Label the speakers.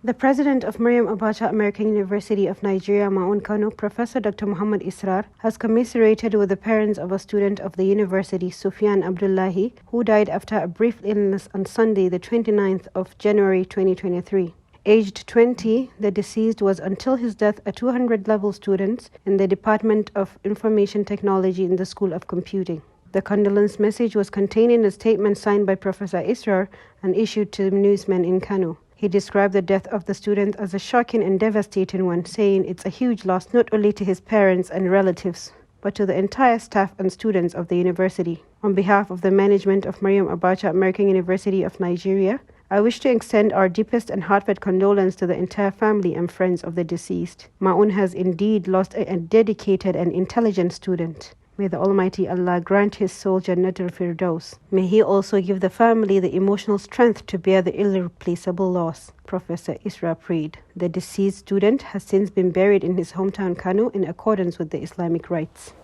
Speaker 1: The president of Maryam Abacha American University of Nigeria, MAAUN Kano, Professor Dr. Muhammad Israr, has commiserated with the parents of a student of the university, Safiyan Abdullahi, who died after a brief illness on Sunday, the 29th of January 2023. Aged 20, the deceased was until his death a 200-level student in the Department of Information Technology in the School of Computing. The condolence message was contained in a statement signed by Professor Israr and issued to newsmen in Kano. He described the death of the student as a shocking and devastating one, saying it's a huge loss not only to his parents and relatives, but to the entire staff and students of the university. On behalf of the management of Maryam Abacha American University of Nigeria, I wish to extend our deepest and heartfelt condolence to the entire family and friends of the deceased. MAAUN has indeed lost a dedicated and intelligent student. May the Almighty Allah grant his soul Jannatul Firdaus. May He also give the family the emotional strength to bear the irreplaceable loss. Professor Isra prayed. The deceased student has since been buried in his hometown Kano in accordance with the Islamic rites.